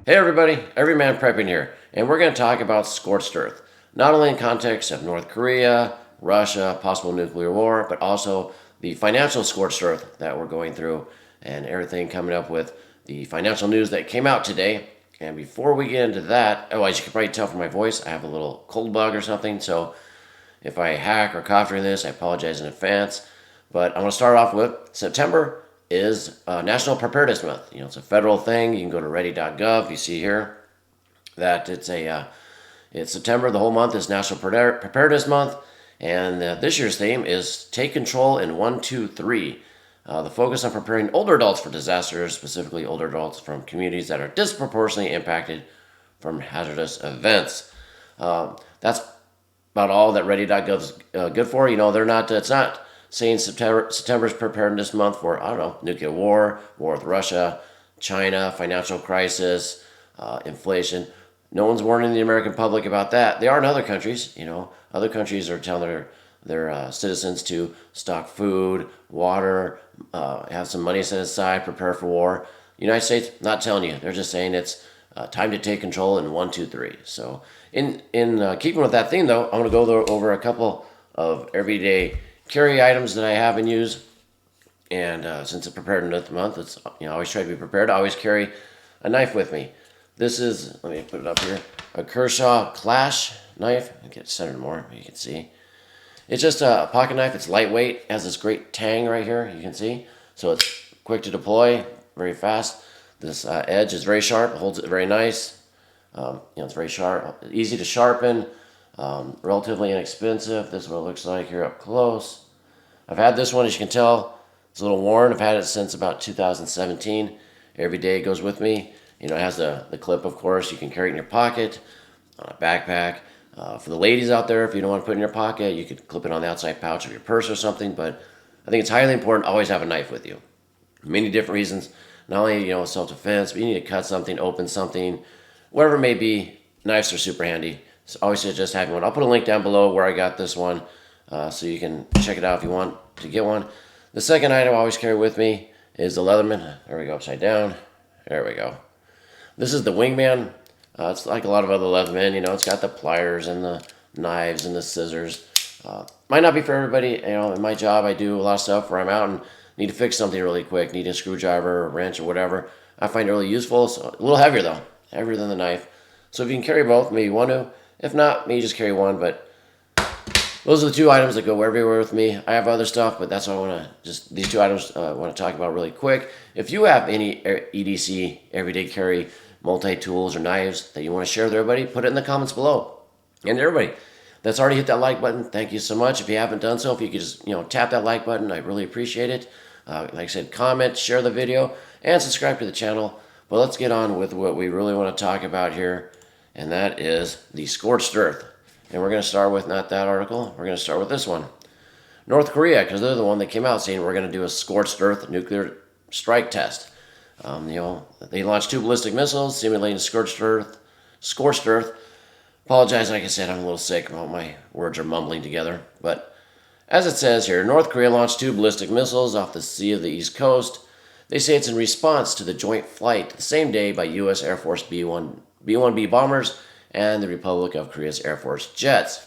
Hey everybody, Everyman Prepping here, and we're going to talk about scorched earth, not only in context of North Korea, Russia, possible nuclear war, but also the financial scorched earth that we're going through and everything coming up with the financial news that came out today. And before we get into that, as you can probably tell from my voice, I have a little cold bug or something, so if I hack or cough during this, I apologize in advance. But I want to start off with September is National Preparedness Month. It's a federal thing. You can go to ready.gov. You see here that it's September. The whole month is National Preparedness Month, and this year's theme is Take Control in 1, 2, 3. The focus on preparing older adults for disasters, specifically older adults from communities that are disproportionately impacted from hazardous events. That's about all that ready.gov is good for. It's not saying September's preparedness month for, I don't know, nuclear war with Russia, China, financial crisis, inflation. No one's warning the American public about that. They are in other countries. Other countries are telling their citizens to stock food, water, have some money set aside, prepare for war. United States, not telling you. They're just saying it's time to take control in 1, 2, 3. So in keeping with that theme, though, I'm going to go over a couple of everyday carry items that I have and use. And since it's preparedness month, it's I always try to be prepared. I always carry a knife with me. This is, let me put it up here, a Kershaw Clash knife. I'll get it centered more, you can see. It's just a pocket knife. It's lightweight. It has this great tang right here, you can see. So it's quick to deploy, very fast. This edge is very sharp, holds it very nice. It's very sharp, easy to sharpen, relatively inexpensive. This is what it looks like here up close. I've had this one, as you can tell, it's a little worn. I've had it since about 2017. Every day it goes with me. It has the clip, of course. You can carry it in your pocket, on a backpack. For the ladies out there, if you don't want to put it in your pocket, you could clip it on the outside pouch of your purse or something. But I think it's highly important to always have a knife with you. Many different reasons. Not only, self-defense, but you need to cut something, open something, whatever it may be. Knives are super handy. So always suggest having one. I'll put a link down below where I got this one, so you can check it out if you want to get one. The second item I always carry with me is the Leatherman. There we go, upside down. There we go. This is the Wingman. It's like a lot of other Leathermen. It's got the pliers and the knives and the scissors. Might not be for everybody. In my job, I do a lot of stuff where I'm out and need to fix something really quick. Need a screwdriver or wrench or whatever. I find it really useful. So a little heavier though, heavier than the knife. So if you can carry both, maybe one to. If not, maybe just carry one. But those are the two items that go everywhere with me. I have other stuff, but that's what I want to these two items I want to talk about really quick. If you have any EDC, everyday carry, multi-tools or knives that you want to share with everybody, put it in the comments below. And everybody that's already hit that like button, thank you so much. If you haven't done so, if you could just tap that like button, I really appreciate it. Like I said, comment, share the video, and subscribe to the channel. But let's get on with what we really want to talk about here, and that is the scorched earth. And we're going to start with not that article. We're going to start with this one. North Korea, because they're the one that came out saying we're going to do a scorched earth nuclear strike test. They launched 2 ballistic missiles simulating scorched earth. Apologize, like I said, I'm a little sick. My words are mumbling together. But as it says here, North Korea launched 2 ballistic missiles off the sea of the East Coast. They say it's in response to the joint flight the same day by U.S. Air Force B-1B bombers and the Republic of Korea's Air Force jets.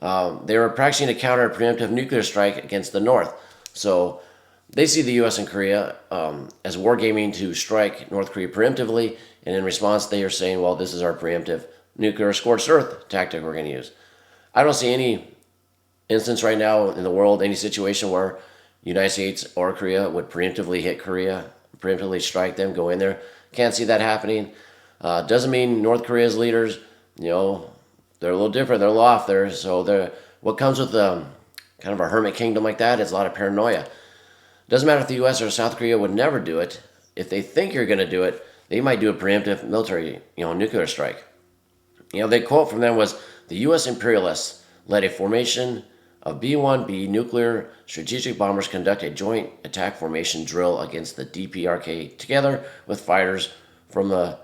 They were practicing to counter a preemptive nuclear strike against the North. So they see the U.S. and Korea as wargaming to strike North Korea preemptively, and in response they are saying, well, this is our preemptive nuclear scorched earth tactic we're going to use. I don't see any instance right now in the world, any situation where the United States or Korea would preemptively hit Korea, preemptively strike them, go in there. Can't see that happening. Doesn't mean North Korea's leaders, they're a little different, they're a little off there. So what comes with kind of a hermit kingdom like that is a lot of paranoia. Doesn't matter if the U.S. or South Korea would never do it. If they think you're going to do it, they might do a preemptive military, nuclear strike. The quote from them was, the U.S. imperialists led a formation of B-1B nuclear strategic bombers conduct a joint attack formation drill against the DPRK together with fighters from the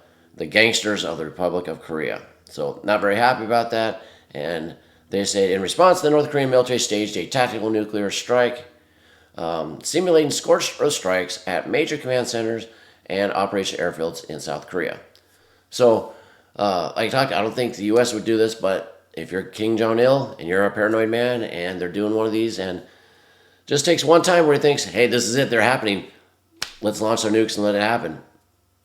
gangsters of the Republic of Korea. So not very happy about that. And they say in response, the North Korean military staged a tactical nuclear strike, simulating scorched earth strikes at major command centers and Operation Airfields in South Korea. So, like I talked, I don't think the U.S. would do this, but if you're King Jong-il and you're a paranoid man and they're doing one of these and just takes one time where he thinks, hey, this is it, they're happening, let's launch our nukes and let it happen,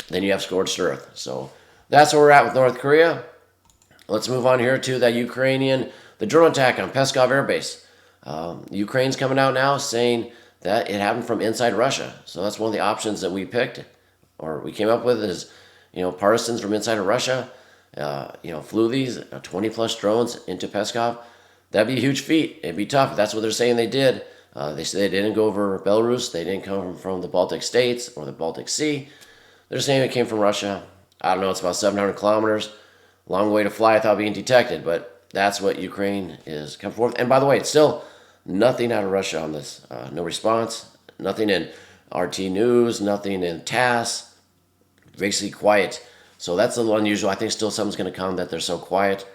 then you have scorched earth. So that's where we're at with North Korea. Let's move on here to that the drone attack on Pskov Air Base. Ukraine's coming out now saying that it happened from inside Russia. So that's one of the options that we picked, or we came up with, is, partisans from inside of Russia, flew these 20 plus drones into Pskov. That'd be a huge feat. It'd be tough. That's what they're saying they did. They say they didn't go over Belarus. They didn't come from the Baltic states or the Baltic Sea. They're saying it came from Russia. I don't know. It's about 700 kilometers. Long way to fly without being detected, but that's what Ukraine is coming forth. And by the way, it's still nothing out of Russia on this. No response. Nothing in RT News. Nothing in TASS. Basically quiet. So that's a little unusual. I think still something's going to come that they're so quiet.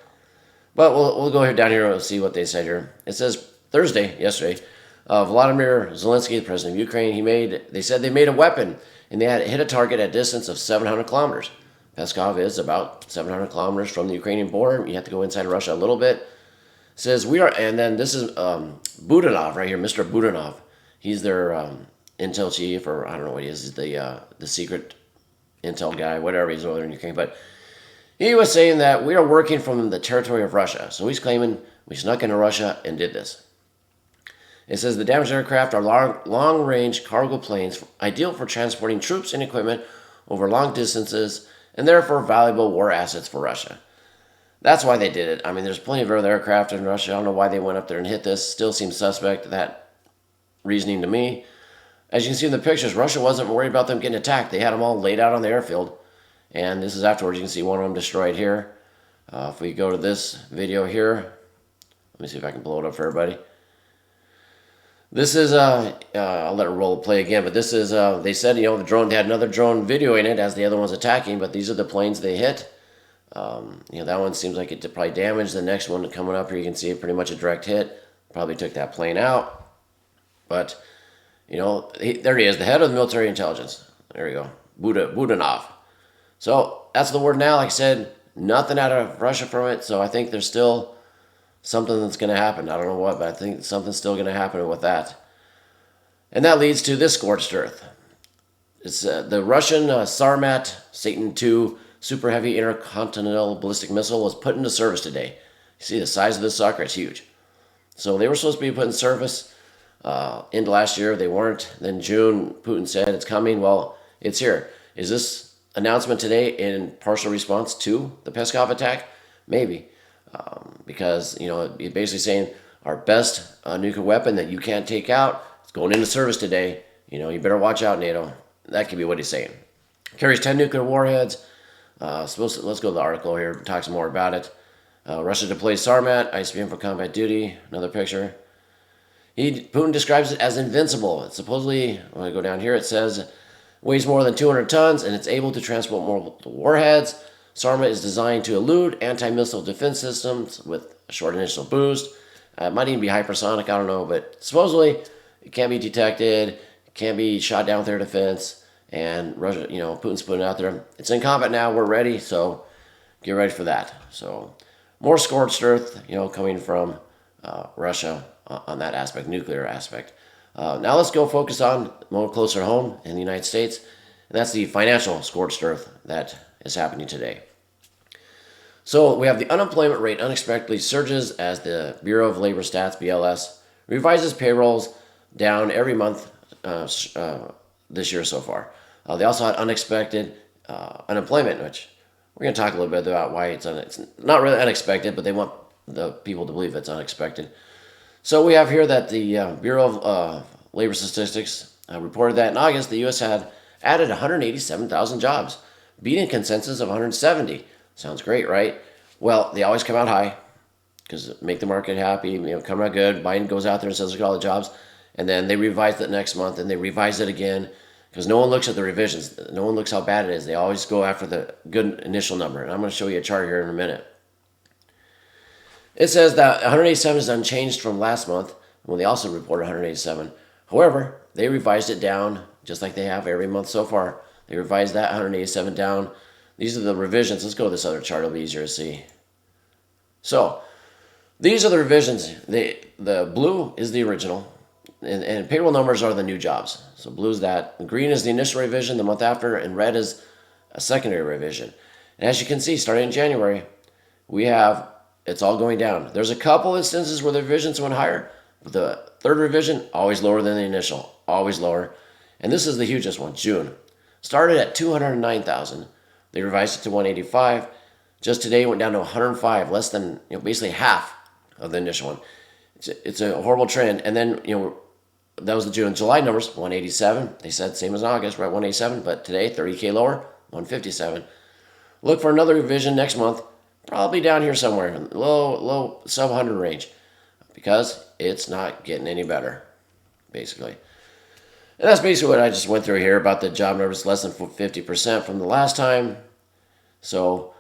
But we'll go down here and see what they said here. It says yesterday, Vladimir Zelensky, the president of Ukraine, they said they made a weapon and they had hit a target at a distance of 700 kilometers. Pskov is about 700 kilometers from the Ukrainian border. You have to go inside of Russia a little bit. It says and then this is Budanov right here, Mr. Budanov. He's their intel chief, or I don't know what he is. He's the secret intel guy, whatever he's over there in Ukraine. But he was saying that we are working from the territory of Russia. So he's claiming we snuck into Russia and did this. It says the damaged aircraft are long-range cargo planes, ideal for transporting troops and equipment over long distances, and therefore valuable war assets for Russia. That's why they did it. I mean, there's plenty of other aircraft in Russia. I don't know why they went up there and hit this. Still seems suspect, that reasoning to me. As you can see in the pictures, Russia wasn't worried about them getting attacked. They had them all laid out on the airfield. And this is afterwards. You can see one of them destroyed here. If we go to this video here, let me see if I can blow it up for everybody. This is, I'll let it roll play again, but this is, they said, the drone, they had another drone videoing it as the other one's attacking, but these are the planes they hit. That one seems like it probably damaged. The next one coming up here, you can see it pretty much a direct hit. Probably took that plane out. But, there he is, the head of the military intelligence. There you go, Budanov. So that's the word now. Like I said, nothing out of Russia from it, so I think there's still something that's going to happen. I don't know what, but I think something's still going to happen with that. And that leads to this scorched earth. It's the Russian Sarmat Satan II super heavy intercontinental ballistic missile was put into service today. You see the size of this sucker? It's huge. So they were supposed to be put in service into last year. They weren't. Then June, Putin said it's coming. Well, it's here. Is this announcement today in partial response to the Pskov attack? Maybe. Because, he's basically saying our best nuclear weapon that you can't take out is going into service today. You better watch out, NATO. That could be what he's saying. Carries 10 nuclear warheads. Let's go to the article here. It talks more about it. Russia deploys Sarmat, ICBM for combat duty. Another picture. Putin describes it as invincible. It's supposedly, when I go down here, it says weighs more than 200 tons and it's able to transport multiple warheads. Sarmat is designed to elude anti-missile defense systems with a short initial boost. It might even be hypersonic, I don't know, but supposedly it can't be detected, it can't be shot down with air defense, and Russia, Putin's putting it out there. It's in combat now, we're ready, so get ready for that. So more scorched earth, coming from Russia on that aspect, nuclear aspect. Now let's go focus on more closer home in the United States, and that's the financial scorched earth that is happening today. So we have the unemployment rate unexpectedly surges as the Bureau of Labor Stats, BLS, revises payrolls down every month this year so far. They also had unexpected unemployment, which we're going to talk a little bit about why it's not really unexpected, but they want the people to believe it's unexpected. So we have here that the Bureau of Labor Statistics reported that in August, the U.S. had added 187,000 jobs, beating consensus of 170. Sounds great, right? Well, they always come out high because make the market happy, come out good. Biden goes out there and says, look at all the jobs. And then they revise it next month and they revise it again because no one looks at the revisions. No one looks how bad it is. They always go after the good initial number. And I'm going to show you a chart here in a minute. It says that 187 is unchanged from last month when they also reported 187. However, they revised it down just like they have every month so far. They revised that 187 down. These are the revisions. Let's go to this other chart. It'll be easier to see. So these are the revisions. The blue is the original, and payroll numbers are the new jobs. So blue is that. Green is the initial revision the month after, and red is a secondary revision. And as you can see, starting in January, it's all going down. There's a couple instances where the revisions went higher, but the third revision, always lower than the initial, always lower. And this is the hugest one, June. Started at 209,000. They revised it to 185. Just today, it went down to 105, less than, basically half of the initial one. It's a horrible trend. And then, that was the June. July numbers, 187. They said same as August, right, 187. But today, 30K lower, 157. Look for another revision next month, probably down here somewhere, low sub 100 range, because it's not getting any better, basically. And that's basically what I just went through here about the job numbers, less than 50% from the last time. So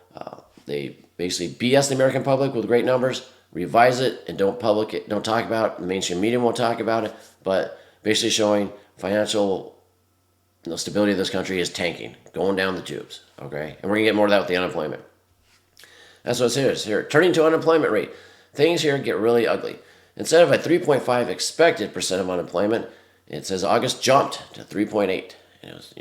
they basically BS the American public with great numbers, revise it, and don't talk about it. The mainstream media won't talk about it, but basically showing financial stability of this country is tanking, going down the tubes, okay? And we're going to get more of that with the unemployment. That's what it is here. Turning to unemployment rate, things here get really ugly. Instead of a 3.5 expected percent of unemployment, it says August jumped to 3.8. And it was,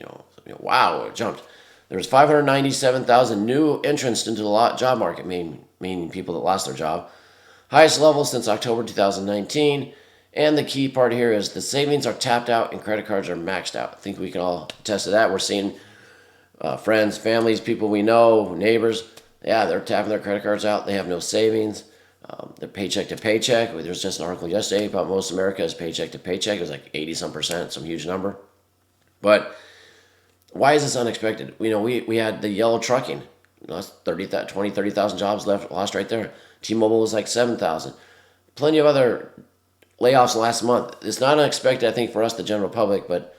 wow, it jumped. There was 597,000 new entrants into the job market, meaning people that lost their job. Highest level since October 2019. And the key part here is the savings are tapped out and credit cards are maxed out. I think we can all attest to that. We're seeing friends, families, people we know, neighbors. Yeah, they're tapping their credit cards out. They have no savings. They're paycheck to paycheck. There was just an article yesterday about most America is paycheck to paycheck. It was like 80-some%, some huge number. But why is this unexpected? We had the yellow trucking. That's 30,000 jobs lost right there. T-Mobile was like 7,000. Plenty of other layoffs last month. It's not unexpected, I think, for us, the general public, but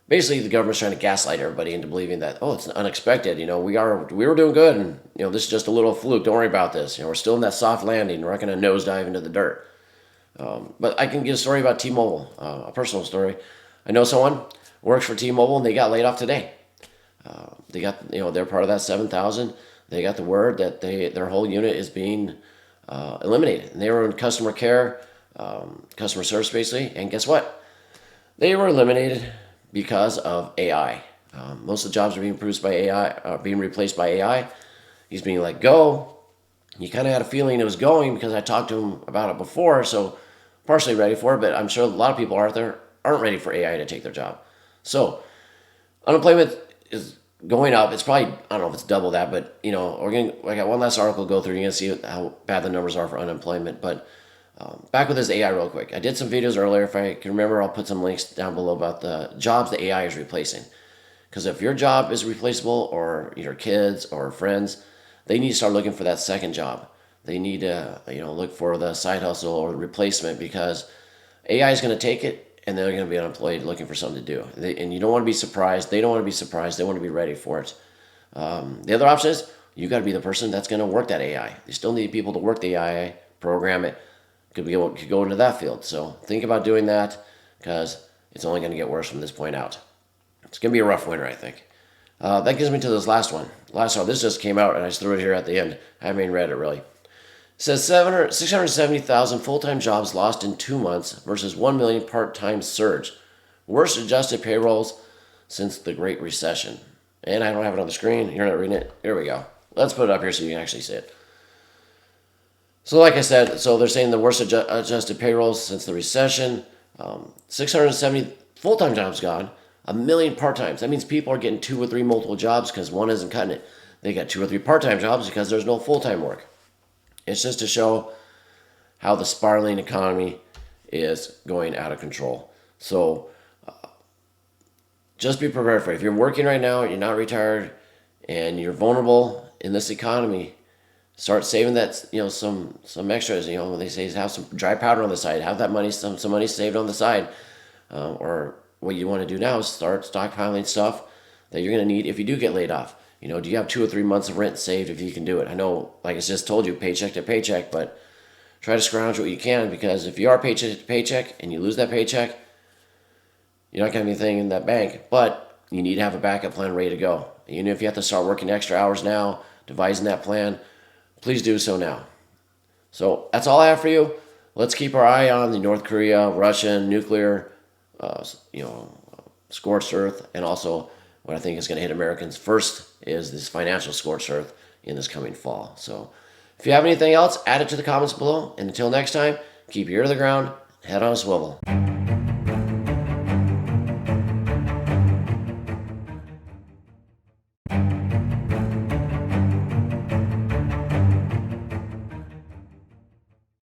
basically the government's trying to gaslight everybody into believing that, it's unexpected. We were doing good, and this is just a little fluke. Don't worry about this. We're still in that soft landing. We're not going to nosedive into the dirt. But I can give a story about T-Mobile, a personal story. I know someone works for T-Mobile, and they got laid off today. They got, they're part of that 7,000. They got the word that their whole unit is being eliminated, and they were in customer care, customer service basically. And guess what? They were eliminated because of AI. Most of the jobs are being replaced by AI. He's being let go. You kind of had a feeling it was going because I talked to him about it before, so partially ready for it, but I'm sure a lot of people out there aren't ready for AI to take their job. So unemployment is going up. It's probably, I don't know if it's double that, but I got one last article to go through. You're going to see how bad the numbers are for unemployment. But back with this AI real quick. I did some videos earlier. If I can remember, I'll put some links down below about the jobs the AI is replacing. Because if your job is replaceable, or your kids or friends, they need to start looking for that second job. They need to look for the side hustle or the replacement, because AI is going to take it and they're going to be unemployed looking for something to do. And you don't want to be surprised. They don't want to be surprised. They want to be ready for it. The other option is you got to be the person that's going to work that AI. They still need people to work the AI, program it. Could go into that field. So think about doing that, because it's only going to get worse from this point out. It's going to be a rough winter, I think. That gives me to this last one. This just came out, and I just threw it here at the end. I haven't even read it, really. It says 670,000 full-time jobs lost in 2 months versus 1 million part-time surge. Worst adjusted payrolls since the Great Recession. And I don't have it on the screen. You're not reading it. Here we go. Let's put it up here so you can actually see it. So like I said, they're saying the worst adjusted payrolls since the recession. 670 full-time jobs gone. 1 million part-times. That means people are getting 2 or 3 multiple jobs because one isn't cutting it. They got 2 or 3 part-time jobs because there's no full-time work. It's just to show how the spiraling economy is going out of control. So just be prepared for it. If you're working right now, you're not retired, and you're vulnerable in this economy, start saving that, some extras. They say have some dry powder on the side. Have that money, some money saved on the side. Or what you want to do now is start stockpiling stuff that you're going to need if you do get laid off. Do you have 2 or 3 months of rent saved if you can do it? I know, like I just told you, paycheck to paycheck, but try to scrounge what you can, because if you are paycheck to paycheck and you lose that paycheck, you're not going to have anything in that bank. But you need to have a backup plan ready to go. Even if you have to start working extra hours now, devising that plan, please do so now. So that's all I have for you. Let's keep our eye on the North Korea, Russian, nuclear, scorched earth, and also what I think is going to hit Americans first is this financial scorched earth in this coming fall. So if you have anything else, add it to the comments below. And until next time, keep your ear to the ground, head on a swivel.